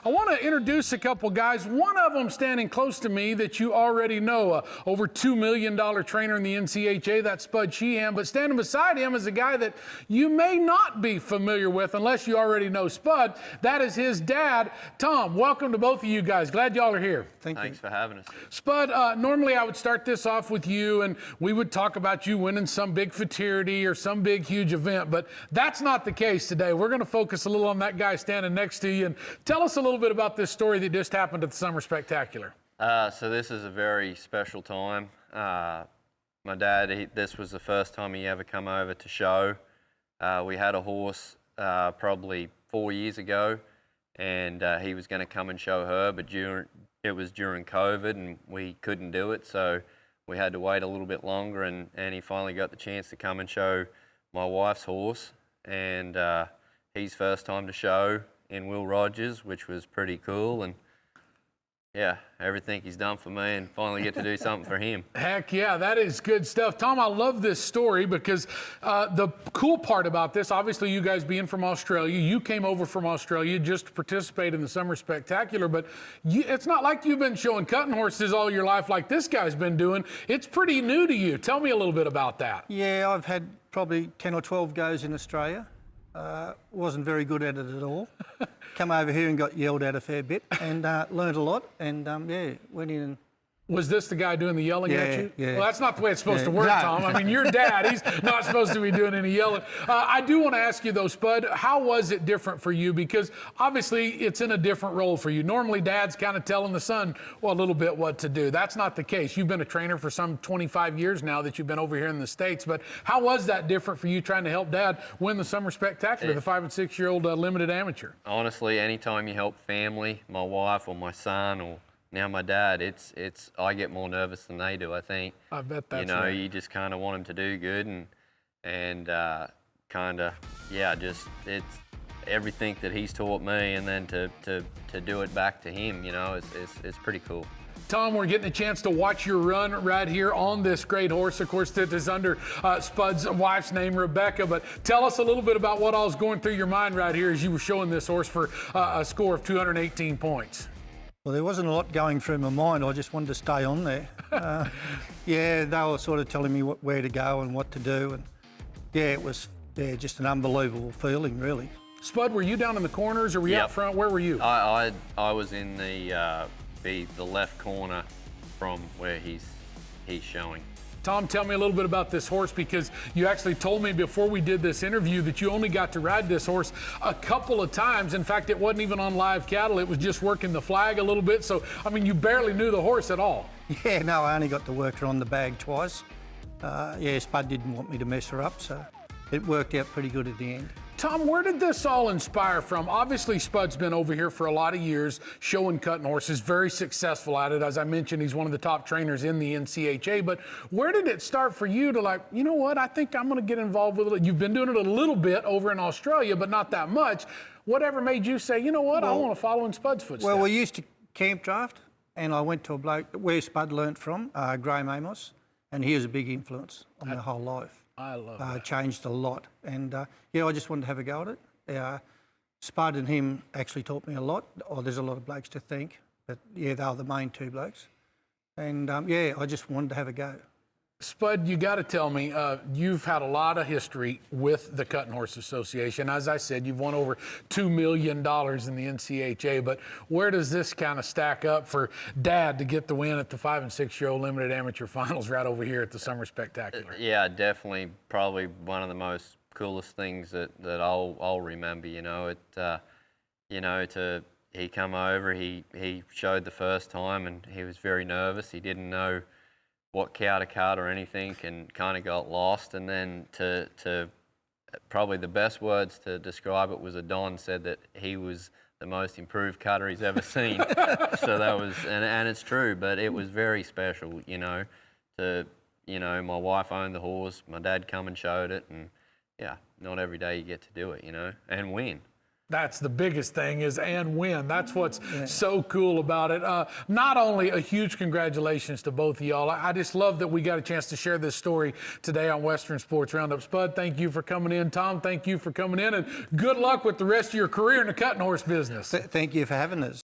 I want to introduce a couple guys. One of them standing close to me that you already know, over $2 million trainer in the NCHA, that's Spud Sheehan. But standing beside him is a guy that you may not be familiar with unless you already know Spud. That is his dad, Tom. Welcome to both of you guys. Glad y'all are here. Thanks for having us. Spud, normally I would start this off with you and we would talk about you winning some big fraternity or some big, huge event, but that's not the case today. We're going to focus a little on that guy standing next to you and tell us a little bit about this story that just happened at the Summer Spectacular. So this is a very special time. My dad, this was the first time he ever come over to show. We had a horse probably 4 years ago, and he was going to come and show her, but it was during COVID and we couldn't do it, so we had to wait a little bit longer, and he finally got the chance to come and show my wife's horse, and his first time to show in Will Rogers, which was pretty cool. And yeah, everything he's done for me, and finally get to do something for him. Heck yeah, that is good stuff. Tom, I love this story because the cool part about this, obviously you guys being from Australia, you came over from Australia just to participate in the Summer Spectacular, but it's not like you've been showing cutting horses all your life like this guy's been doing. It's pretty new to you. Tell me a little bit about that. Yeah, I've had probably 10 or 12 goes in Australia. Wasn't very good at it at all. Come over here and got yelled at a fair bit, and learned a lot, and yeah, went in and... Was this the guy doing the yelling at you? Yeah. Well, that's not the way it's supposed to work, No. Tom. I mean, your dad, he's not supposed to be doing any yelling. I do want to ask you, though, Spud, how was it different for you? Because obviously it's in a different role for you. Normally, dad's kind of telling the son, well, a little bit what to do. That's not the case. You've been a trainer for some 25 years now that you've been over here in the States. But how was that different for you trying to help dad win the Summer Spectacular, the 5- and 6-year-old limited amateur? Honestly, anytime you help family, my wife or my son or now my dad, I get more nervous than they do, I think. I bet that's right. right. You just kind of want him to do good, and kind of, yeah, just it's everything that he's taught me, and then to do it back to him, it's pretty cool. Tom, we're getting a chance to watch your run right here on this great horse. Of course, that is under Spud's wife's name, Rebecca. But tell us a little bit about what all was going through your mind right here as you were showing this horse for a score of 218 points. Well, there wasn't a lot going through my mind. I just wanted to stay on there. Yeah, they were sort of telling me where to go and what to do. And yeah, it was just an unbelievable feeling, really. Spud, were you down in the corners or were you out front? Where were you? I was in the left corner from where he's showing. Tom, tell me a little bit about this horse, because you actually told me before we did this interview that you only got to ride this horse a couple of times. In fact, it wasn't even on live cattle. It was just working the flag a little bit. So, I mean, you barely knew the horse at all. Yeah, no, I only got to work her on the bag twice. Yeah, Spud didn't want me to mess her up, so it worked out pretty good at the end. Tom, where did this all inspire from? Obviously, Spud's been over here for a lot of years, showing cutting horses, very successful at it. As I mentioned, he's one of the top trainers in the NCHA. But where did it start for you to like, you know what, I think I'm going to get involved with it? You've been doing it a little bit over in Australia, but not that much. Whatever made you say, you know what, I want to follow in Spud's footsteps? Well, we used to camp draft, and I went to a bloke where Spud learnt from, Graham Amos, and he was a big influence on my whole life. I love that. Changed a lot, and yeah, I just wanted to have a go at it. Spud and him actually taught me a lot. Oh, there's a lot of blokes to thank, but yeah, they were the main two blokes. And yeah, I just wanted to have a go. Spud, you got to tell me, you've had a lot of history with the Cutting Horse Association. As I said, you've won over $2 million in the NCHA, but where does this kind of stack up for Dad to get the win at the 5- and 6-year-old limited amateur finals right over here at the Summer Spectacular? Yeah, definitely, probably one of the most coolest things that I'll remember. He come over, he showed the first time, and he was very nervous. He didn't know what cow to cut or anything, and kind of got lost. And then to probably the best words to describe it was Don said that he was the most improved cutter he's ever seen. So that was, and it's true, but it was very special, my wife owned the horse, my dad come and showed it, and yeah, not every day you get to do it, and win. That's the biggest thing is and win. That's what's so cool about it. Not only a huge congratulations to both of y'all. I just love that we got a chance to share this story today on Western Sports Roundup. Spud, thank you for coming in. Tom, thank you for coming in. And good luck with the rest of your career in the cutting horse business. Thank you for having us.